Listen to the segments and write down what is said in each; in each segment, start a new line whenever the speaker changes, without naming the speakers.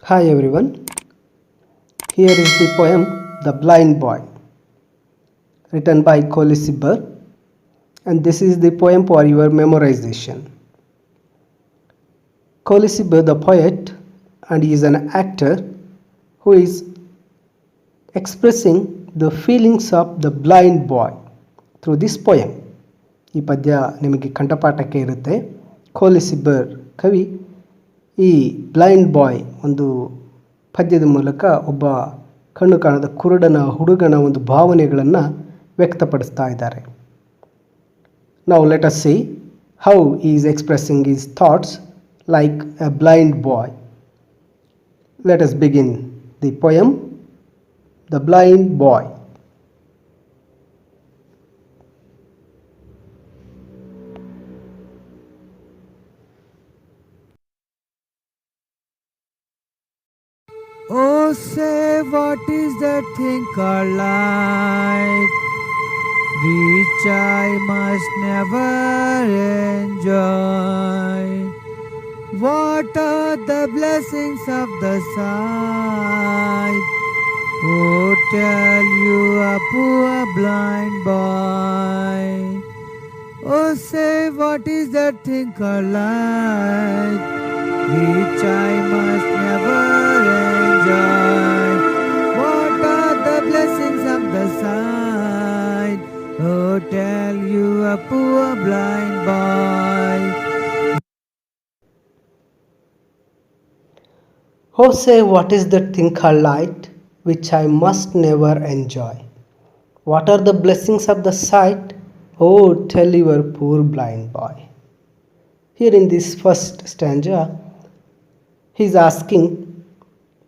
Hi everyone, here is the poem The Blind Boy, written by Kohli Sibbar, and this is the poem for your memorization. Kohli Sibbar, the poet, and he is an actor who is expressing the feelings of the blind boy through this poem. ಈ ಪದ್ಯ ನಿಮಗೆ ಕಂಠಪಾಠಕ್ಕೆ ಇರುತ್ತೆ. ಕೋಹ್ಲಿ ಸಿಬ್ಬರ್ ಕವಿ ಈ blind boy ಒಂದು ಪದ್ಯದ ಮೂಲಕ ಒಬ್ಬ ಕಣ್ಣು ಕಾಣದ ಕುರುಡನ ಹುಡುಗನ ಒಂದು ಭಾವನೆಗಳನ್ನು ವ್ಯಕ್ತಪಡಿಸ್ತಾ ಇದ್ದಾರೆ. Now let us see how he is expressing his thoughts like a blind boy. Let us begin the poem The Blind Boy.
Oh, say what is that thing called light, which I must never enjoy? What are the blessings of the sight? Oh, tell you a poor blind boy. Oh, say what is that thing called light, which I must never enjoy? What are the blessings of the sight? Oh, tell you a poor blind boy.
Oh, say what is that thing called light, which I must never enjoy? What are the blessings of the sight? Oh, tell your poor blind boy. Here in this first stanza, he is asking,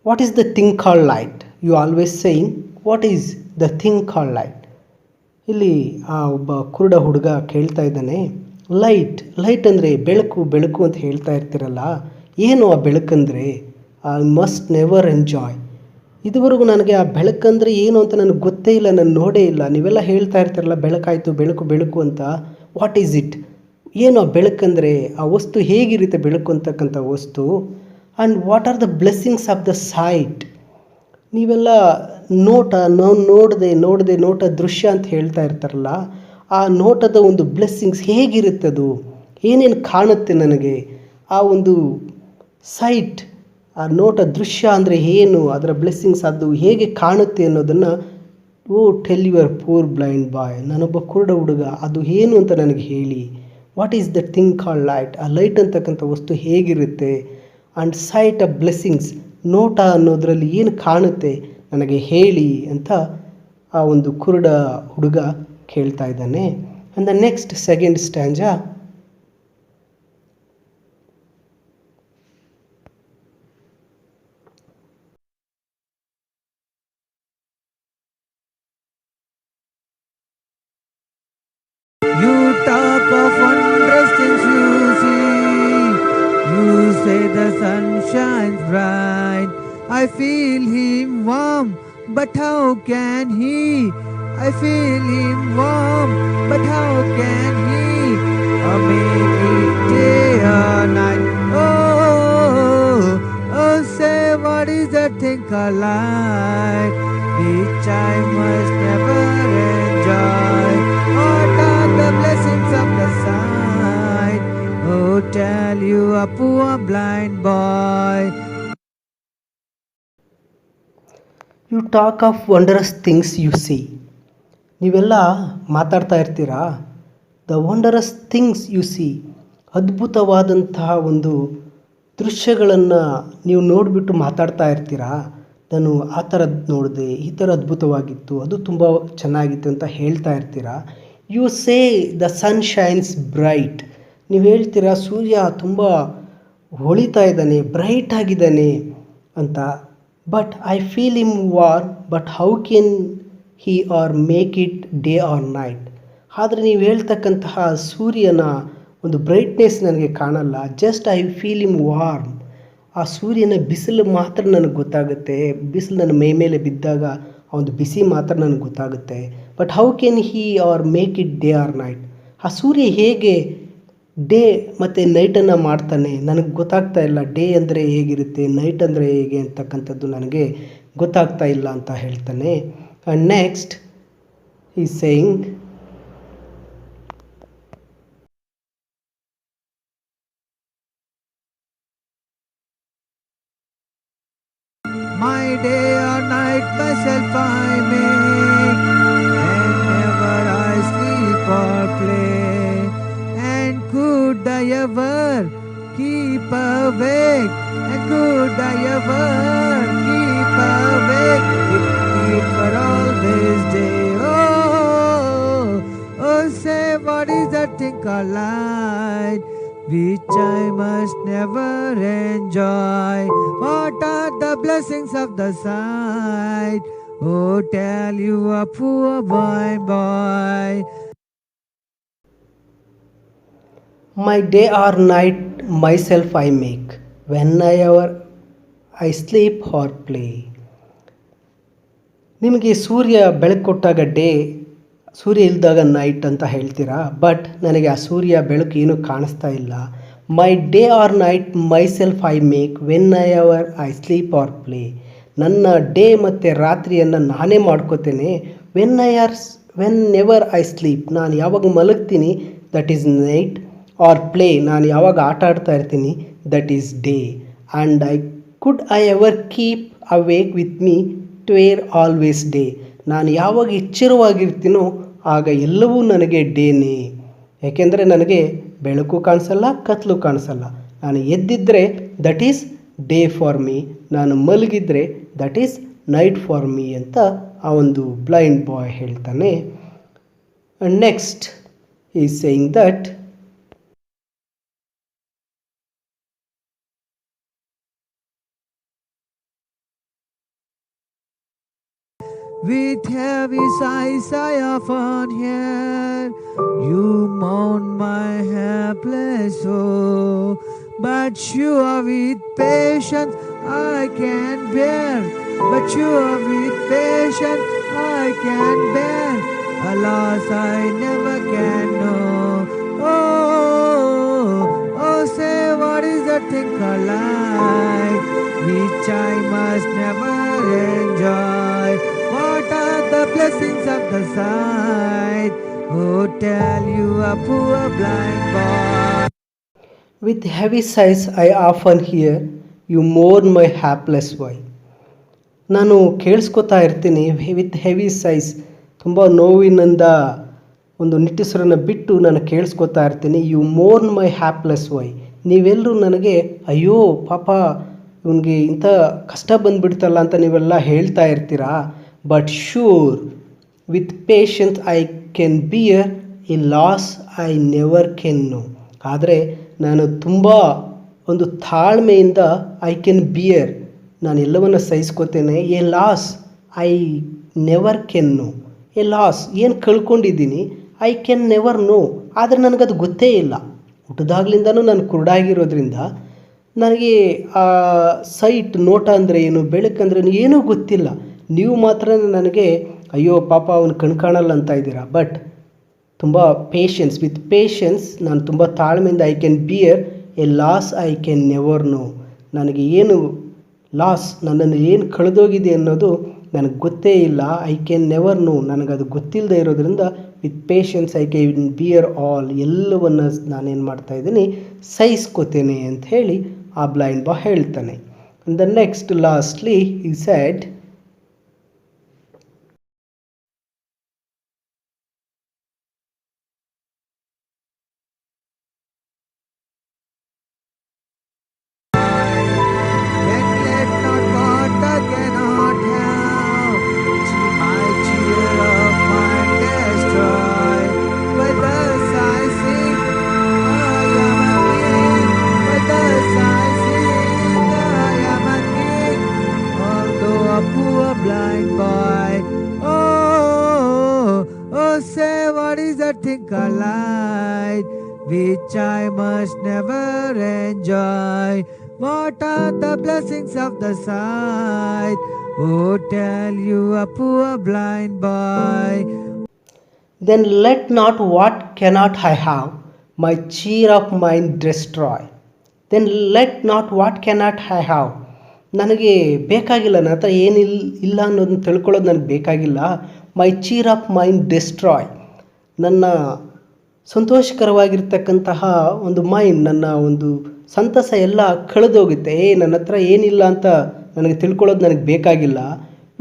what is the thing called light? You always saying, what is the thing called light? ಇಲ್ಲಿ ಒಬ್ಬ ಕುರುಡ ಹುಡುಗ ಕೇಳ್ತಾ ಇದ್ದಾನೆ, light ಅಂದರೆ ಬೆಳಕು ಅಂತ ಹೇಳ್ತಾ ಇರ್ತೀರಲ್ಲ, ಏನು ಆ ಬೆಳಕಂದರೆ? I must never enjoy. ಇದುವರೆಗೂ ನನಗೆ ಆ ಬೆಳಕಂದರೆ ಏನು ಅಂತ ನನಗೆ ಗೊತ್ತೇ ಇಲ್ಲ, ನಾನು ನೋಡೇ ಇಲ್ಲ. ನೀವೆಲ್ಲ ಹೇಳ್ತಾ ಇರ್ತೀರಲ್ಲ ಬೆಳಕಾಯಿತು ಬೆಳಕು ಅಂತ. What is it? ಏನು ಆ ಬೆಳಕಂದರೆ? ಆ ವಸ್ತು ಹೇಗಿರುತ್ತೆ ಬೆಳಕು ಅಂತಕ್ಕಂಥ ವಸ್ತು? And what are the blessings of the site? ನೀವೆಲ್ಲ ನೋಟ ದೃಶ್ಯ ಅಂತ ಹೇಳ್ತಾ ಇರ್ತಾರಲ್ಲ, ಆ ನೋಟದ ಒಂದು ಬ್ಲೆಸ್ಸಿಂಗ್ಸ್ ಹೇಗಿರುತ್ತದು? ಏನೇನು ಕಾಣುತ್ತೆ ನನಗೆ? ಆ ಒಂದು ಸೈಟ್, ಆ ನೋಟ ದೃಶ್ಯ ಅಂದರೆ ಏನು? ಅದರ ಬ್ಲೆಸ್ಸಿಂಗ್ಸ್ ಅದು ಹೇಗೆ ಕಾಣುತ್ತೆ ಅನ್ನೋದನ್ನು O tell your poor blind boy, ನಾನೊಬ್ಬ ಕುರುಡ ಹುಡುಗ, ಅದು ಏನು ಅಂತ ನನಗೆ ಹೇಳಿ. What is the thing called light? ಆ ಲೈಟ್ ಅಂತಕ್ಕಂಥ ವಸ್ತು ಹೇಗಿರುತ್ತೆ? ಆ್ಯಂಡ್ ಸೈಟ್ ಆಫ್ ಬ್ಲೆಸ್ಸಿಂಗ್ಸ್, ನೋಟ ಅನ್ನೋದರಲ್ಲಿ ಏನು ಕಾಣುತ್ತೆ ನನಗೆ ಹೇಳಿ ಅಂತ ಆ ಒಂದು ಕುರುಡ ಹುಡುಗ ಕೇಳ್ತಾ ಇದ್ದಾನೆ. And the next second ಸ್ಟ್ಯಾಂಜಾ,
You talk of wondrous things you see. You say the sun shines bright. I feel him warm, but how can he? I feel him warm, but how can he? Make it day or night. Oh, say what is that thing called light, which I must never enjoy? What are the blessings of the sight? Oh, tell you a poor blind boy.
You talk of wondrous things you see. ನೀವೆಲ್ಲ ಮಾತಾಡ್ತಾ ಇರ್ತೀರಾ, the wondrous things you see, ಅದ್ಭುತವಾದಂತಹ ಒಂದು ದೃಶ್ಯಗಳನ್ನು ನೀವು ನೋಡಿಬಿಟ್ಟು ಮಾತಾಡ್ತಾ ಇರ್ತೀರಾ. ನಾನು ಆ ಥರದ್ದು ನೋಡಿದೆ, ಈ ಥರ ಅದ್ಭುತವಾಗಿತ್ತು, ಅದು ತುಂಬ ಚೆನ್ನಾಗಿತ್ತು ಅಂತ ಹೇಳ್ತಾ ಇರ್ತೀರಾ. You say the sun shines bright, ನೀವು ಹೇಳ್ತೀರಾ ಸೂರ್ಯ ತುಂಬ ಹೊಳಿತಾ ಇದ್ದಾನೆ, ಬ್ರೈಟ್ ಆಗಿದ್ದಾನೆ ಅಂತ. But I feel him warm, but how can he or make it day or night? ಆದರೆ ನೀವು ಹೇಳ್ತಕ್ಕಂತಹ ಸೂರ್ಯನ ಒಂದು ಬ್ರೈಟ್ನೆಸ್ ನನಗೆ ಕಾಣಲ್ಲ. Just I feel him warm, ಆ ಸೂರ್ಯನ ಬಿಸಿಲು ಮಾತ್ರ ನನಗೆ ಗೊತ್ತಾಗುತ್ತೆ. ಬಿಸಿಲು ನನ್ನ ಮೈ ಮೇಲೆ ಬಿದ್ದಾಗ ಆ ಒಂದು ಬಿಸಿ ಮಾತ್ರ ನನಗೆ ಗೊತ್ತಾಗುತ್ತೆ. But how can he or make it day or night? ಆ ಸೂರ್ಯ ಹೇಗೆ ಡೇ ಮತ್ತು ನೈಟನ್ನು ಮಾಡ್ತಾನೆ. ನನಗೆ ಗೊತ್ತಾಗ್ತಾ ಇಲ್ಲ ಡೇ ಅಂದರೆ ಹೇಗಿರುತ್ತೆ, ನೈಟ್ ಅಂದರೆ ಹೇಗೆ ಅಂತಕ್ಕಂಥದ್ದು ನನಗೆ ಗೊತ್ತಾಗ್ತಾ ಇಲ್ಲ ಅಂತ ಹೇಳ್ತಾನೆ. And next is saying,
My day or night myself I make, whenever I sleep or play. And could I ever keep awake? And could I ever keep awake? Repeat for all this day. Oh, oh, say what is that thing called light, which I must never enjoy? What are the blessings of the sight? Oh, tell you a poor boy.
My day or night myself I make when I sleep or play. ನಿಮಗೆ ಸೂರ್ಯ ಬೆಳಕು ಕೊಟ್ಟಾಗ day, ಸೂರ್ಯ ಇಲ್ದಾಗ night ಅಂತ ಹೇಳ್ತೀರಾ, but ನನಗೆ ಆ ಸೂರ್ಯ ಬೆಳಕು ಏನೂ ಕಾಣಿಸ್ತಾ ಇಲ್ಲ. My day or night myself I make when I sleep or play. ನನ್ನ ಡೇ ಮತ್ತು ರಾತ್ರಿಯನ್ನು ನಾನೇ ಮಾಡ್ಕೋತೇನೆ. ವೆನ್ ಎವರ್ ಐ ಸ್ಲೀಪ್, ನಾನು ಯಾವಾಗ ಮಲಗ್ತೀನಿ that is night, or play, ನಾನು ಯಾವಾಗ ಆಟ ಆಡ್ತಾ ಇರ್ತೀನಿ that is day. And I ever keep awake with me to were always day. ನಾನು ಯಾವಾಗ ಎಚ್ಚರವಾಗಿರ್ತೀನೋ ಆಗ ಎಲ್ಲವೂ ನನಗೆ ಡೇನೇ. ಏಕೆಂದರೆ ನನಗೆ ಬೆಳಕು ಕಾಣಿಸಲ್ಲ, ಕತ್ಲು ಕಾಣಿಸಲ್ಲ. ನಾನು ಎದ್ದಿದ್ದರೆ that is day for me, ನಾನು ಮಲಗಿದ್ರೆ that is night for me ಅಂತ ಆ ಒಂದು ಬ್ಲೈಂಡ್ ಬಾಯ್ ಹೇಳ್ತಾನೆ. And next is saying that,
With heavy sighs I often hear you mourn my helpless soul, but sure with patience I can bear, but sure with patience I can bear, alas I never can know. Oh, oh, say what is the thing called life, which I must never enjoy? What are the blessings of the sight? Oh, tell you a poor blind boy.
With heavy sighs I often hear you mourn my hapless woe. ನಾನು ಕೇಳಿಸ್ಕೊತಾ ಇರ್ತೀನಿ with heavy size, ತುಂಬ ನೋವಿನಿಂದ ಒಂದು ನಿಟ್ಟುಸಿರನ್ನು ಬಿಟ್ಟು ನಾನು ಕೇಳಿಸ್ಕೊತಾ ಇರ್ತೀನಿ, you mourn my hapless Y. ನೀವೆಲ್ಲರೂ ನನಗೆ ಅಯ್ಯೋ ಪಾಪ ಇವನಿಗೆ ಇಂಥ ಕಷ್ಟ ಬಂದುಬಿಡ್ತಲ್ಲ ಅಂತ ನೀವೆಲ್ಲ ಹೇಳ್ತಾ ಇರ್ತೀರಾ. But sure with patience I can bear a loss I never can know. ಆದರೆ ನಾನು ತುಂಬ ಒಂದು ತಾಳ್ಮೆಯಿಂದ ಐ ಕ್ಯಾನ್ ಬಿಯರ್, ನಾನು ಎಲ್ಲವನ್ನು ಸಹಿಸ್ಕೋತೇನೆ. A loss I never can know. A loss ಏನು ಕಳ್ಕೊಂಡಿದ್ದೀನಿ, ಐ ಕ್ಯಾನ್ ನೆವರ್ ನೋ, ಆದರೆ ನನಗದು ಗೊತ್ತೇ ಇಲ್ಲ. ಹುಟ್ಟಿದಾಗ್ಲಿಂದನೂ ನಾನು ಕುರುಡಾಗಿರೋದ್ರಿಂದ ನನಗೆ ಆ ಸೈಟ್, ನೋಟ ಅಂದರೆ ಏನು, ಬೆಳಕಂದ್ರೆ ಏನೂ ಗೊತ್ತಿಲ್ಲ. ನೀವು ಮಾತ್ರ ನನಗೆ ಅಯ್ಯೋ ಪಾಪ ಅವನು ಕಣ್ಕಾಣಲ್ಲ ಅಂತ ಇದ್ದೀರಾ. ಬಟ್ ತುಂಬ ವಿತ್ ಪೇಷನ್ಸ್ ನಾನು ತುಂಬ ತಾಳ್ಮೆಯಿಂದ I can bear a loss I can never no. ನನಗೆ ಏನು ಲಾಸ್, ನನ್ನನ್ನು ಏನು ಕಳೆದೋಗಿದೆ ಅನ್ನೋದು ನನಗೆ ಗೊತ್ತೇ ಇಲ್ಲ. ಐ ಕ್ಯಾನ್ ನೆವರ್ ನೋ, ನನಗದು ಗೊತ್ತಿಲ್ಲದೆ ಇರೋದ್ರಿಂದ with patience I can beer all, ಎಲ್ಲವನ್ನು ನಾನೇನು ಮಾಡ್ತಾಯಿದ್ದೀನಿ ಸಹಿಸ್ಕೋತೇನೆ ಅಂತ ಹೇಳಿ ಆ ಬ್ಲೈಂಡ್ ಬಾಯ್ ಹೇಳ್ತಾನೆ. ದ ನೆಕ್ಸ್ಟ್ ಲಾಸ್ಟ್ಲಿ ಈ sad,
blind boy. Oh, oh, say what is that thing called light, which I must never enjoy? What are the blessings of the sight? Oh, tell you a poor blind boy.
then let not what cannot I have my cheer of mind destroy. Then let not what cannot I have. ನನಗೆ ಬೇಕಾಗಿಲ್ಲ, ನನ್ನ ಹತ್ರ ಇಲ್ಲ ಅನ್ನೋದನ್ನ ತಿಳ್ಕೊಳ್ಳೋದು ನನಗೆ ಬೇಕಾಗಿಲ್ಲ. My cheer of mind destroy. ನನ್ನ ಸಂತೋಷಕರವಾಗಿರ್ತಕ್ಕಂತಹ ಒಂದು ಮೈಂಡ್, ನನ್ನ ಒಂದು ಸಂತಸ ಎಲ್ಲ ಕಳೆದೋಗುತ್ತೆ. ನನ್ನ ಹತ್ರ ಏನಿಲ್ಲ ಅಂತ ನನಗೆ ತಿಳ್ಕೊಳ್ಳೋದು ನನಗೆ ಬೇಕಾಗಿಲ್ಲ.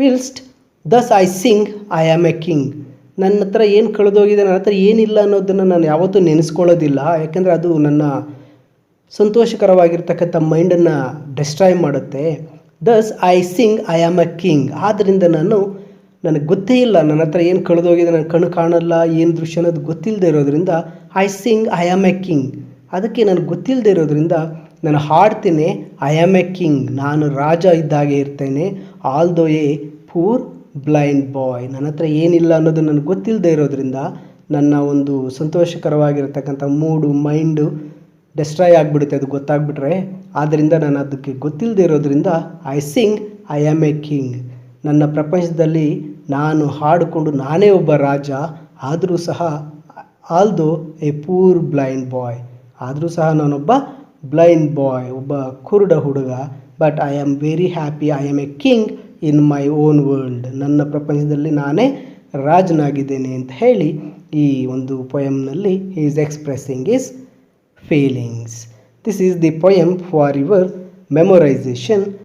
Whilst thus I sing I am a king. ನನ್ನ ಹತ್ರ ಏನು ಕಳೆದೋಗಿದೆ, ನನ್ನ ಹತ್ರ ಏನಿಲ್ಲ ಅನ್ನೋದನ್ನು ನಾನು ಯಾವತ್ತೂ ನೆನೆಸ್ಕೊಳ್ಳೋದಿಲ್ಲ. ಯಾಕೆಂದರೆ ಅದು ನನ್ನ ಸಂತೋಷಕರವಾಗಿರ್ತಕ್ಕಂಥ ಮೈಂಡನ್ನು ಡಿಸ್ಟ್ರಾಯ್ ಮಾಡುತ್ತೆ. Thus I sing I am a king. ಆದ್ದರಿಂದ ನನಗೆ ಗೊತ್ತೇ ಇಲ್ಲ, ನನ್ನ ಹತ್ರ ಏನು ಕಳೆದೋಗಿದೆ, ನನ್ನ ಕಣ್ಣು ಕಾಣಲ್ಲ, ಏನು ದೃಶ್ಯ ಅನ್ನೋದು ಗೊತ್ತಿಲ್ಲದೆ ಇರೋದ್ರಿಂದ I sing I am a king. ಅದಕ್ಕೆ ನನಗೆ ಗೊತ್ತಿಲ್ಲದೆ ಇರೋದ್ರಿಂದ ನಾನು ಹಾಡ್ತೇನೆ ಐ ಆಮ್ ಎ ಕಿಂಗ್. ನಾನು ರಾಜ ಇದ್ದಾಗೆ ಇರ್ತೇನೆ. ಆಲ್ ದೋ ಎ ಪೂರ್ ಬ್ಲೈಂಡ್ ಬಾಯ್. ನನ್ನ ಹತ್ರ ಏನಿಲ್ಲ ಅನ್ನೋದು ನನಗೆ ಗೊತ್ತಿಲ್ಲದೆ ಇರೋದ್ರಿಂದ ನನ್ನ ಒಂದು ಸಂತೋಷಕರವಾಗಿರ್ತಕ್ಕಂಥ ಮೂಡು, ಮೈಂಡು ಡಿಸ್ಟ್ರಾಯ್ ಆಗಿಬಿಡುತ್ತೆ ಅದು ಗೊತ್ತಾಗ್ಬಿಟ್ರೆ. ಆದ್ದರಿಂದ ನಾನು ಅದಕ್ಕೆ ಗೊತ್ತಿಲ್ಲದೆ ಇರೋದ್ರಿಂದ I sing I am a king. ನನ್ನ ಪ್ರಪಂಚದಲ್ಲಿ ನಾನು ಹಾಡಿಕೊಂಡು ನಾನೇ ಒಬ್ಬ ರಾಜ. ಆದರೂ ಸಹ although a poor blind boy. ಆದರೂ ಸಹ ನಾನೊಬ್ಬ ಬ್ಲೈಂಡ್ ಬಾಯ್, ಒಬ್ಬ ಕುರುಡ ಹುಡುಗ. But I am very happy. I am a king in my own world. ನನ್ನ ಪ್ರಪಂಚದಲ್ಲಿ ನಾನೇ ರಾಜನಾಗಿದ್ದೇನೆ ಅಂತ ಹೇಳಿ ಈ ಒಂದು ಪೊಯಮ್ನಲ್ಲಿ he is expressing his feelings. This is the poem for your memorization.